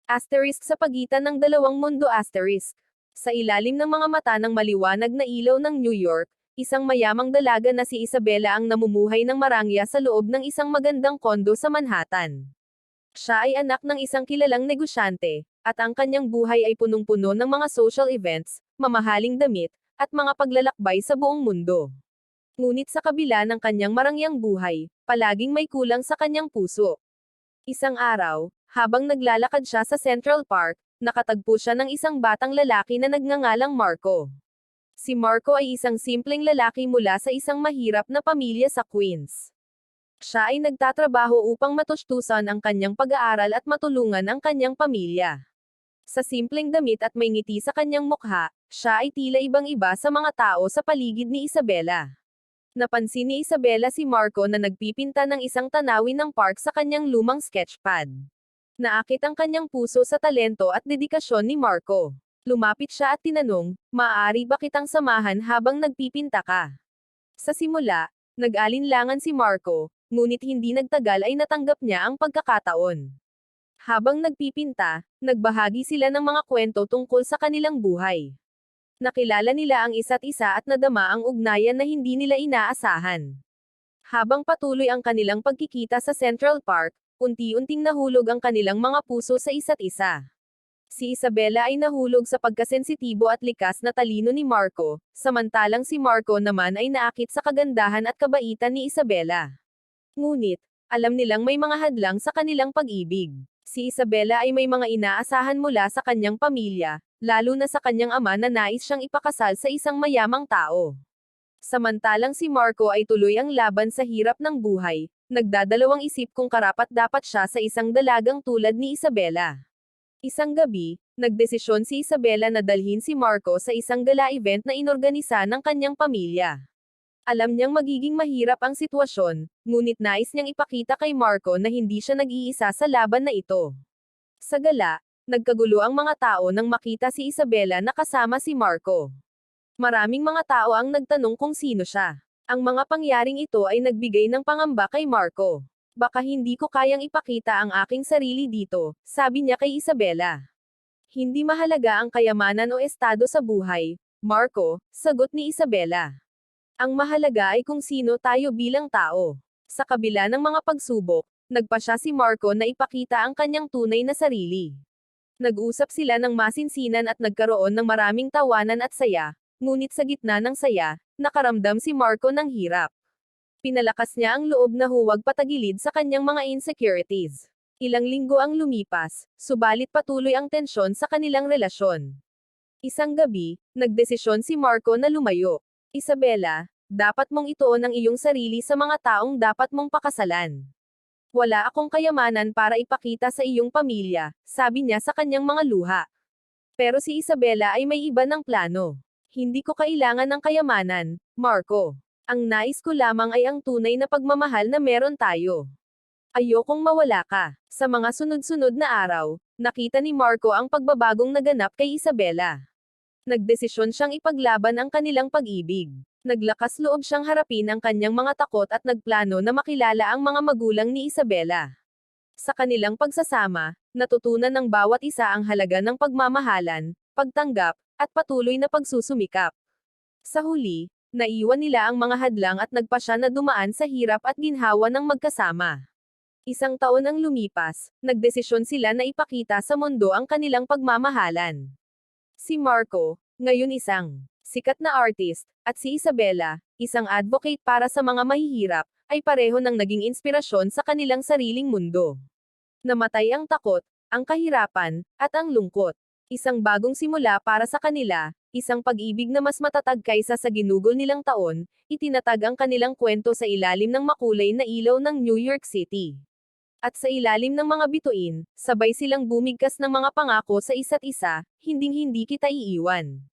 Asterisk sa pagitan ng dalawang mundo asterisk. Sa ilalim ng mga mata ng maliwanag na ilaw ng New York, isang mayamang dalaga na si Isabela ang namumuhay ng marangya sa loob ng isang magandang kondo sa Manhattan. Siya ay anak ng isang kilalang negosyante, at ang kanyang buhay ay punong-puno ng mga social events, mamahaling damit, at mga paglalakbay sa buong mundo. Ngunit sa kabila ng kanyang marangyang buhay, palaging may kulang sa kanyang puso. Isang araw, habang naglalakad siya sa Central Park, nakatagpo siya ng isang batang lalaki na nagngangalang Marco. Si Marco ay isang simpleng lalaki mula sa isang mahirap na pamilya sa Queens. Siya ay nagtatrabaho upang matustusan ang kanyang pag-aaral at matulungan ang kanyang pamilya. Sa simpleng damit at may ngiti sa kanyang mukha, siya ay tila ibang-iba sa mga tao sa paligid ni Isabela. Napansin ni Isabela si Marco na nagpipinta ng isang tanawin ng park sa kanyang lumang sketchpad. Naakit ang kanyang puso sa talento at dedikasyon ni Marco. Lumapit siya at tinanong, "Maaari ba kitang samahan habang nagpipinta ka?" Sa simula, nag-alinlangan si Marco, ngunit hindi nagtagal ay natanggap niya ang pagkakataon. Habang nagpipinta, nagbahagi sila ng mga kwento tungkol sa kanilang buhay. Nakilala nila ang isa't isa at nadama ang ugnayan na hindi nila inaasahan. Habang patuloy ang kanilang pagkikita sa Central Park, unti-unting nahulog ang kanilang mga puso sa isa't isa. Si Isabela ay nahulog sa pagkasensitibo at likas na talino ni Marco, samantalang si Marco naman ay naakit sa kagandahan at kabaitan ni Isabela. Ngunit, alam nilang may mga hadlang sa kanilang pag-ibig. Si Isabela ay may mga inaasahan mula sa kanyang pamilya, lalo na sa kanyang ama na nais siyang ipakasal sa isang mayamang tao. Samantalang si Marco ay tuloy ang laban sa hirap ng buhay, nagdadalawang isip kung karapat-dapat siya sa isang dalagang tulad ni Isabela. Isang gabi, nagdesisyon si Isabela na dalhin si Marco sa isang gala-event na inorganisa ng kanyang pamilya. Alam niyang magiging mahirap ang sitwasyon, ngunit nais niyang ipakita kay Marco na hindi siya nag-iisa sa laban na ito. Sa gala, nagkagulo ang mga tao nang makita si Isabela na kasama si Marco. Maraming mga tao ang nagtanong kung sino siya. Ang mga pangyaring ito ay nagbigay ng pangamba kay Marco. "Baka hindi ko kayang ipakita ang aking sarili dito," sabi niya kay Isabela. "Hindi mahalaga ang kayamanan o estado sa buhay, Marco," sagot ni Isabela. "Ang mahalaga ay kung sino tayo bilang tao." Sa kabila ng mga pagsubok, nagpasya si Marco na ipakita ang kanyang tunay na sarili. Nag-usap sila ng masinsinan at nagkaroon ng maraming tawanan at saya, ngunit sa gitna ng saya, nakaramdam si Marco ng hirap. Pinalakas niya ang loob na huwag patagilid sa kanyang mga insecurities. Ilang linggo ang lumipas, subalit patuloy ang tensyon sa kanilang relasyon. Isang gabi, nagdesisyon si Marco na lumayo. "Isabela, dapat mong ituon ang iyong sarili sa mga taong dapat mong pakasalan. Wala akong kayamanan para ipakita sa iyong pamilya," sabi niya sa kanyang mga luha. Pero si Isabela ay may iba ng plano. "Hindi ko kailangan ng kayamanan, Marco. Ang nais ko lamang ay ang tunay na pagmamahal na meron tayo. Ayokong mawala ka." Sa mga sunod-sunod na araw, nakita ni Marco ang pagbabagong naganap kay Isabela. Nagdesisyon siyang ipaglaban ang kanilang pag-ibig. Naglakas loob siyang harapin ang kanyang mga takot at nagplano na makilala ang mga magulang ni Isabela. Sa kanilang pagsasama, natutunan ng bawat isa ang halaga ng pagmamahalan, pagtanggap, at patuloy na pagsusumikap. Sa huli, naiwan nila ang mga hadlang at nagpasya na dumaan sa hirap at ginhawa ng magkasama. Isang taon ang lumipas, nagdesisyon sila na ipakita sa mundo ang kanilang pagmamahalan. Si Marco, ngayon isang sikat na artist, at si Isabela, isang advocate para sa mga mahihirap, ay pareho ng naging inspirasyon sa kanilang sariling mundo. Namatay ang takot, ang kahirapan, at ang lungkot. Isang bagong simula para sa kanila, isang pag-ibig na mas matatag kaysa sa ginugol nilang taon, itinatag ang kanilang kwento sa ilalim ng makulay na ilaw ng New York City. At sa ilalim ng mga bituin, sabay silang bumigkas ng mga pangako sa isa't isa, hinding-hindi kita iiwan.